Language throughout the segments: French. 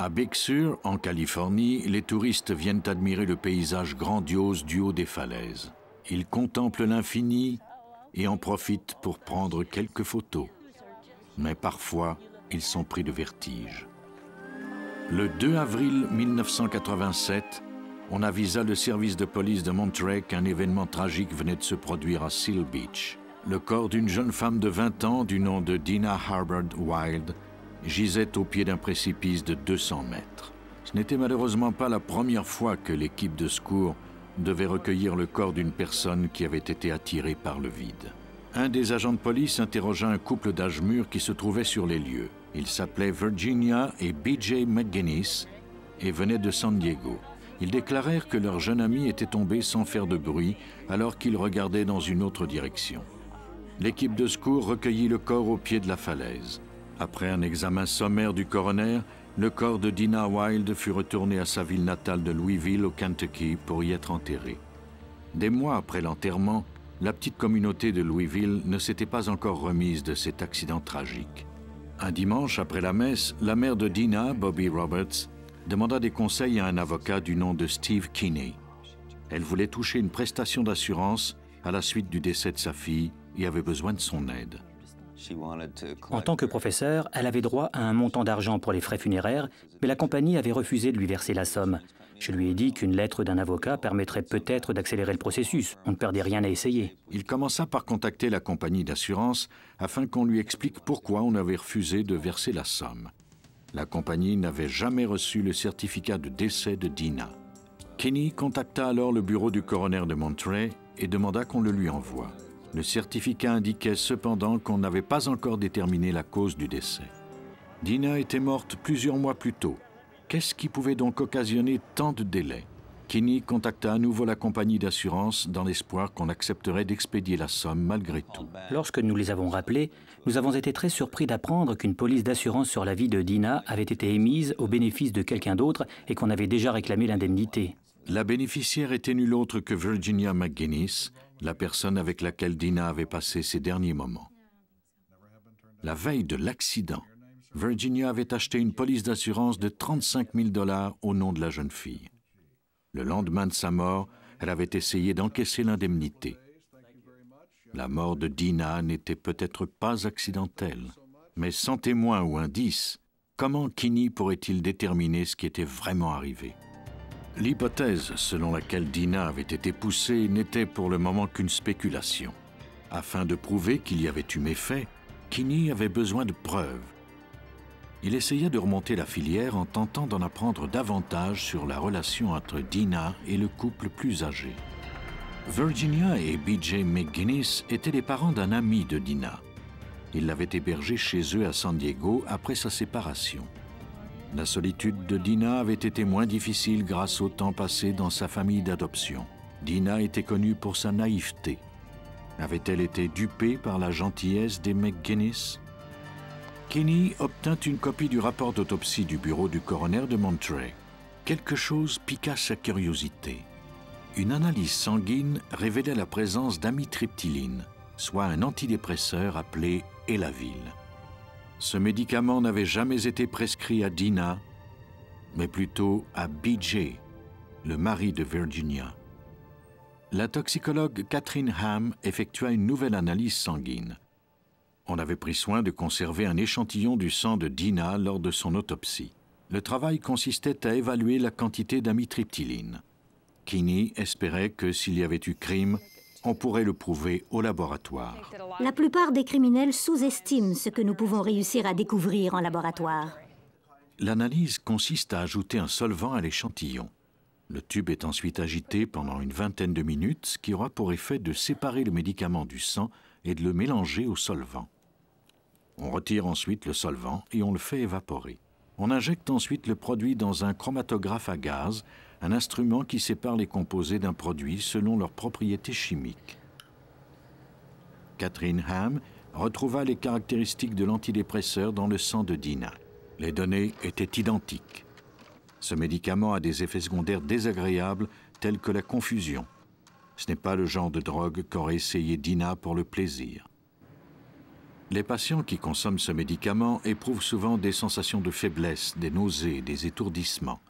À Big Sur, en Californie, les touristes viennent admirer le paysage grandiose du haut des falaises. Ils contemplent l'infini et en profitent pour prendre quelques photos. Mais parfois, ils sont pris de vertige. Le 2 avril 1987, on avisa le service de police de Monterey qu'un événement tragique venait de se produire à Seal Beach. Le corps d'une jeune femme de 20 ans du nom de Dina Harbord Wild gisait au pied d'un précipice de 200 mètres. Ce n'était malheureusement pas la première fois que l'équipe de secours devait recueillir le corps d'une personne qui avait été attirée par le vide. Un des agents de police interrogea un couple d'âge mûr qui se trouvait sur les lieux. Ils s'appelaient Virginia et B.J. McGinnis et venaient de San Diego. Ils déclarèrent que leur jeune ami était tombé sans faire de bruit alors qu'il regardait dans une autre direction. L'équipe de secours recueillit le corps au pied de la falaise. Après un examen sommaire du coroner, le corps de Dina Wild fut retourné à sa ville natale de Louisville, au Kentucky, pour y être enterré. Des mois après l'enterrement, la petite communauté de Louisville ne s'était pas encore remise de cet accident tragique. Un dimanche, après la messe, la mère de Dina, Bobby Roberts, demanda des conseils à un avocat du nom de Steve Kinney. Elle voulait toucher une prestation d'assurance à la suite du décès de sa fille et avait besoin de son aide. En tant que professeur, elle avait droit à un montant d'argent pour les frais funéraires, mais la compagnie avait refusé de lui verser la somme. Je lui ai dit qu'une lettre d'un avocat permettrait peut-être d'accélérer le processus. On ne perdait rien à essayer. Il commença par contacter la compagnie d'assurance afin qu'on lui explique pourquoi on avait refusé de verser la somme. La compagnie n'avait jamais reçu le certificat de décès de Dina. Kenny contacta alors le bureau du coroner de Monterey et demanda qu'on le lui envoie. Le certificat indiquait cependant qu'on n'avait pas encore déterminé la cause du décès. Dina était morte plusieurs mois plus tôt. Qu'est-ce qui pouvait donc occasionner tant de délais? Kenny contacta à nouveau la compagnie d'assurance dans l'espoir qu'on accepterait d'expédier la somme malgré tout. Lorsque nous les avons rappelés, nous avons été très surpris d'apprendre qu'une police d'assurance sur la vie de Dina avait été émise au bénéfice de quelqu'un d'autre et qu'on avait déjà réclamé l'indemnité. La bénéficiaire était nulle autre que Virginia McGinnis, la personne avec laquelle Dina avait passé ses derniers moments. La veille de l'accident, Virginia avait acheté une police d'assurance de 35 000 $ au nom de la jeune fille. Le lendemain de sa mort, elle avait essayé d'encaisser l'indemnité. La mort de Dina n'était peut-être pas accidentelle, mais sans témoin ou indice, comment Kinney pourrait-il déterminer ce qui était vraiment arrivé? L'hypothèse selon laquelle Dina avait été poussée n'était pour le moment qu'une spéculation. Afin de prouver qu'il y avait eu méfait, Kinney avait besoin de preuves. Il essaya de remonter la filière en tentant d'en apprendre davantage sur la relation entre Dina et le couple plus âgé. Virginia et B.J. McGinnis étaient les parents d'un ami de Dina. Ils l'avaient hébergé chez eux à San Diego après sa séparation. La solitude de Dina avait été moins difficile grâce au temps passé dans sa famille d'adoption. Dina était connue pour sa naïveté. Avait-elle été dupée par la gentillesse des McGinnis? Kenny obtint une copie du rapport d'autopsie du bureau du coroner de Monterey. Quelque chose piqua sa curiosité. Une analyse sanguine révélait la présence d'amitriptyline, soit un antidépresseur appelé Elavil. Ce médicament n'avait jamais été prescrit à Dina, mais plutôt à B.J., le mari de Virginia. La toxicologue Catherine Ham effectua une nouvelle analyse sanguine. On avait pris soin de conserver un échantillon du sang de Dina lors de son autopsie. Le travail consistait à évaluer la quantité d'amitriptyline. Kinney espérait que s'il y avait eu crime, on pourrait le prouver au laboratoire. La plupart des criminels sous-estiment ce que nous pouvons réussir à découvrir en laboratoire. L'analyse consiste à ajouter un solvant à l'échantillon. Le tube est ensuite agité pendant une vingtaine de minutes, ce qui aura pour effet de séparer le médicament du sang et de le mélanger au solvant. On retire ensuite le solvant et on le fait évaporer. On injecte ensuite le produit dans un chromatographe à gaz, un instrument qui sépare les composés d'un produit selon leurs propriétés chimiques. Catherine Ham retrouva les caractéristiques de l'antidépresseur dans le sang de Dina. Les données étaient identiques. Ce médicament a des effets secondaires désagréables tels que la confusion. Ce n'est pas le genre de drogue qu'aurait essayé Dina pour le plaisir. Les patients qui consomment ce médicament éprouvent souvent des sensations de faiblesse, des nausées, des étourdissements.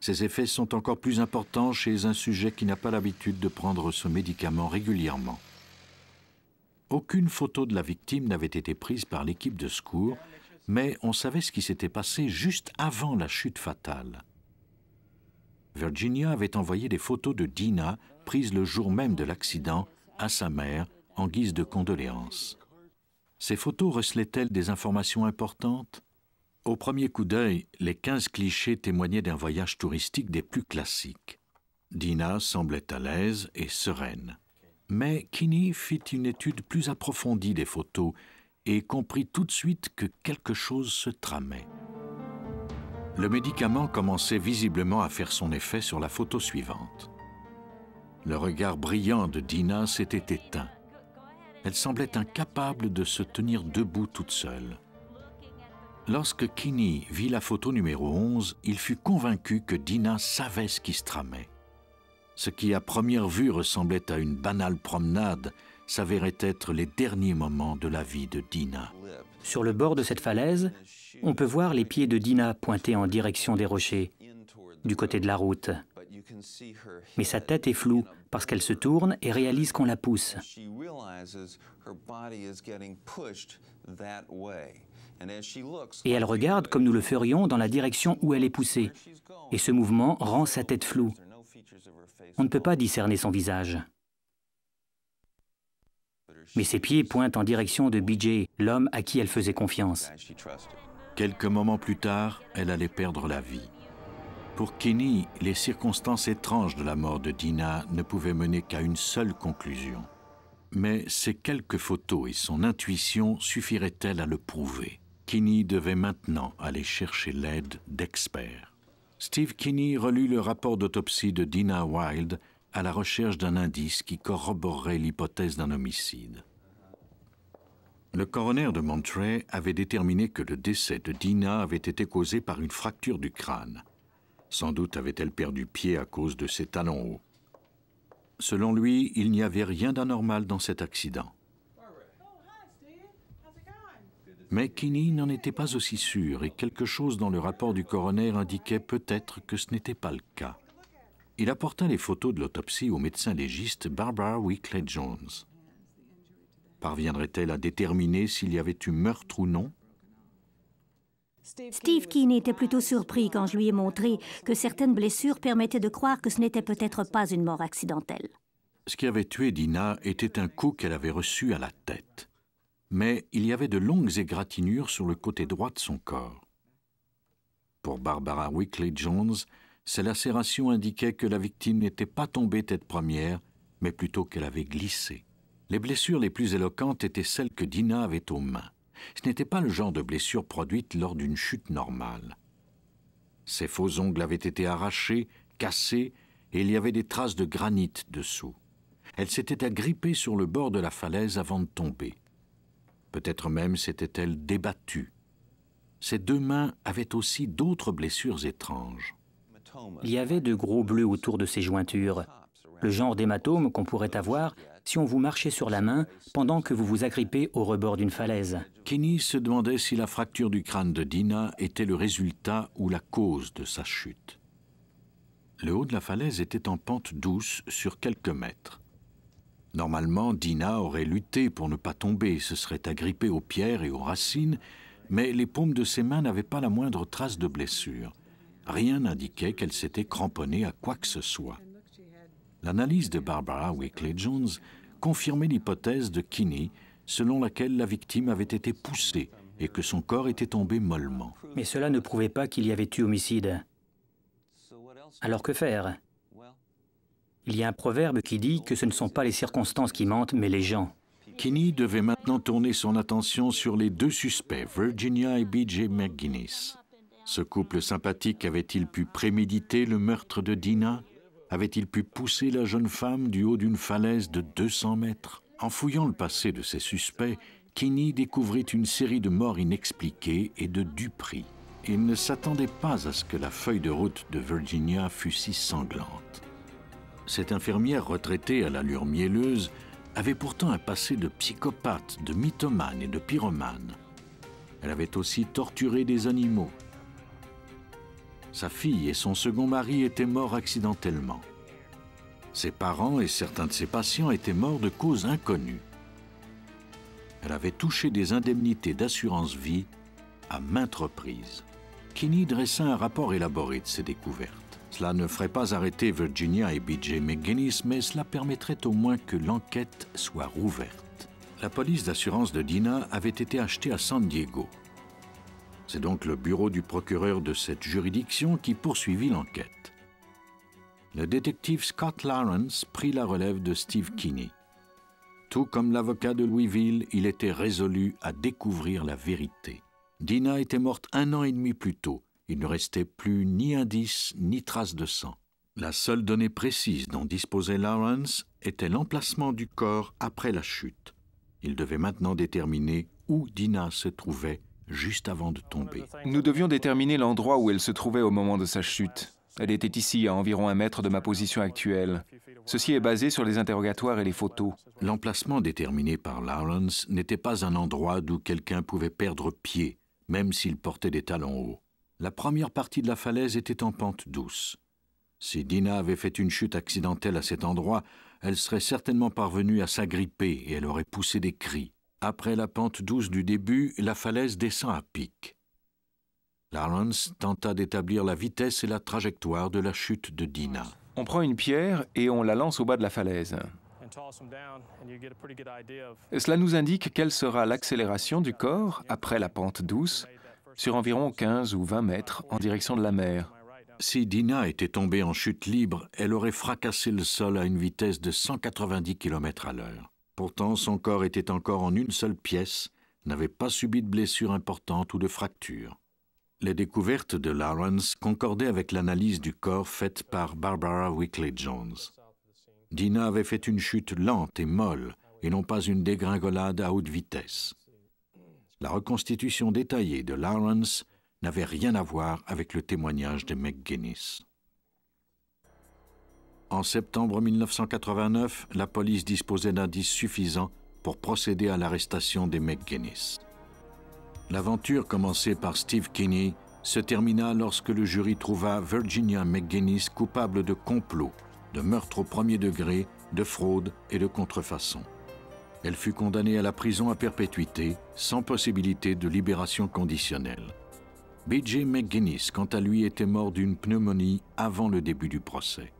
Ces effets sont encore plus importants chez un sujet qui n'a pas l'habitude de prendre ce médicament régulièrement. Aucune photo de la victime n'avait été prise par l'équipe de secours, mais on savait ce qui s'était passé juste avant la chute fatale. Virginia avait envoyé des photos de Dina, prises le jour même de l'accident, à sa mère, en guise de condoléances. Ces photos recelaient-elles des informations importantes? Au premier coup d'œil, les 15 clichés témoignaient d'un voyage touristique des plus classiques. Dina semblait à l'aise et sereine. Mais Kinney fit une étude plus approfondie des photos et comprit tout de suite que quelque chose se tramait. Le médicament commençait visiblement à faire son effet sur la photo suivante. Le regard brillant de Dina s'était éteint. Elle semblait incapable de se tenir debout toute seule. Lorsque Kinney vit la photo numéro 11, il fut convaincu que Dina savait ce qui se tramait. Ce qui à première vue ressemblait à une banale promenade s'avérait être les derniers moments de la vie de Dina. Sur le bord de cette falaise, on peut voir les pieds de Dina pointés en direction des rochers, du côté de la route. Mais sa tête est floue parce qu'elle se tourne et réalise qu'on la pousse. Et elle regarde comme nous le ferions dans la direction où elle est poussée. Et ce mouvement rend sa tête floue. On ne peut pas discerner son visage. Mais ses pieds pointent en direction de BJ, l'homme à qui elle faisait confiance. Quelques moments plus tard, elle allait perdre la vie. Pour Kinney, les circonstances étranges de la mort de Dina ne pouvaient mener qu'à une seule conclusion. Mais ces quelques photos et son intuition suffiraient-elles à le prouver? Kinney devait maintenant aller chercher l'aide d'experts. Steve Kinney relut le rapport d'autopsie de Dina Wilde à la recherche d'un indice qui corroborerait l'hypothèse d'un homicide. Le coroner de Monterey avait déterminé que le décès de Dina avait été causé par une fracture du crâne. Sans doute avait-elle perdu pied à cause de ses talons hauts. Selon lui, il n'y avait rien d'anormal dans cet accident. Mais Kinney n'en était pas aussi sûr et quelque chose dans le rapport du coroner indiquait peut-être que ce n'était pas le cas. Il apporta les photos de l'autopsie au médecin légiste Barbara Weekly Jones. Parviendrait-elle à déterminer s'il y avait eu meurtre ou non? Steve Kinney était plutôt surpris quand je lui ai montré que certaines blessures permettaient de croire que ce n'était peut-être pas une mort accidentelle. Ce qui avait tué Dina était un coup qu'elle avait reçu à la tête. Mais il y avait de longues égratignures sur le côté droit de son corps. Pour Barbara Weekly Jones, ces lacérations indiquaient que la victime n'était pas tombée tête première, mais plutôt qu'elle avait glissé. Les blessures les plus éloquentes étaient celles que Dina avait aux mains. Ce n'était pas le genre de blessure produite lors d'une chute normale. Ses faux ongles avaient été arrachés, cassés, et il y avait des traces de granit dessous. Elle s'était agrippée sur le bord de la falaise avant de tomber. Peut-être même s'était-elle débattue. Ses deux mains avaient aussi d'autres blessures étranges. Il y avait de gros bleus autour de ses jointures, le genre d'hématome qu'on pourrait avoir si on vous marchait sur la main pendant que vous vous agrippez au rebord d'une falaise. Kinney se demandait si la fracture du crâne de Dina était le résultat ou la cause de sa chute. Le haut de la falaise était en pente douce sur quelques mètres. Normalement, Dina aurait lutté pour ne pas tomber, se serait agrippée aux pierres et aux racines, mais les paumes de ses mains n'avaient pas la moindre trace de blessure. Rien n'indiquait qu'elle s'était cramponnée à quoi que ce soit. L'analyse de Barbara Weekly Jones confirmait l'hypothèse de Kinney, selon laquelle la victime avait été poussée et que son corps était tombé mollement. Mais cela ne prouvait pas qu'il y avait eu homicide. Alors que faire? Il y a un proverbe qui dit que ce ne sont pas les circonstances qui mentent, mais les gens. Kinney devait maintenant tourner son attention sur les deux suspects, Virginia et B.J. McGuinness. Ce couple sympathique avait-il pu préméditer le meurtre de Dina? Avait-il pu pousser la jeune femme du haut d'une falaise de 200 mètres? En fouillant le passé de ces suspects, Kinney découvrit une série de morts inexpliquées et de duperies. Il ne s'attendait pas à ce que la feuille de route de Virginia fût si sanglante. Cette infirmière retraitée à l'allure mielleuse avait pourtant un passé de psychopathe, de mythomane et de pyromane. Elle avait aussi torturé des animaux. Sa fille et son second mari étaient morts accidentellement. Ses parents et certains de ses patients étaient morts de causes inconnues. Elle avait touché des indemnités d'assurance vie à maintes reprises. Kinney dressa un rapport élaboré de ses découvertes. Cela ne ferait pas arrêter Virginia et B.J. McGuinness, mais cela permettrait au moins que l'enquête soit rouverte. La police d'assurance de Dinah avait été achetée à San Diego. C'est donc le bureau du procureur de cette juridiction qui poursuivit l'enquête. Le détective Scott Lawrence prit la relève de Steve Kinney. Tout comme l'avocat de Louisville, il était résolu à découvrir la vérité. Dinah était morte 1 an et demi plus tôt. Il ne restait plus ni indice ni trace de sang. La seule donnée précise dont disposait Lawrence était l'emplacement du corps après la chute. Il devait maintenant déterminer où Dinah se trouvait juste avant de tomber. Nous devions déterminer l'endroit où elle se trouvait au moment de sa chute. Elle était ici, à environ 1 mètre de ma position actuelle. Ceci est basé sur les interrogatoires et les photos. L'emplacement déterminé par Lawrence n'était pas un endroit d'où quelqu'un pouvait perdre pied, même s'il portait des talons hauts. La première partie de la falaise était en pente douce. Si Dinah avait fait une chute accidentelle à cet endroit, elle serait certainement parvenue à s'agripper et elle aurait poussé des cris. Après la pente douce du début, la falaise descend à pic. Lawrence tenta d'établir la vitesse et la trajectoire de la chute de Dinah. On prend une pierre et on la lance au bas de la falaise. Cela nous indique quelle sera l'accélération du corps après la pente douce sur environ 15 ou 20 mètres en direction de la mer. Si Dinah était tombée en chute libre, elle aurait fracassé le sol à une vitesse de 190 km/h. Pourtant, son corps était encore en une seule pièce, n'avait pas subi de blessures importantes ou de fractures. Les découvertes de Lawrence concordaient avec l'analyse du corps faite par Barbara Wickley-Jones. Dinah avait fait une chute lente et molle, et non pas une dégringolade à haute vitesse. La reconstitution détaillée de Lawrence n'avait rien à voir avec le témoignage de McGuinness. En septembre 1989, la police disposait d'indices suffisants pour procéder à l'arrestation des McGuinness. L'aventure commencée par Steve Kinney se termina lorsque le jury trouva Virginia McGuinness coupable de complot, de meurtre au premier degré, de fraude et de contrefaçon. Elle fut condamnée à la prison à perpétuité, sans possibilité de libération conditionnelle. B.J. McGuinness, quant à lui, était mort d'une pneumonie avant le début du procès.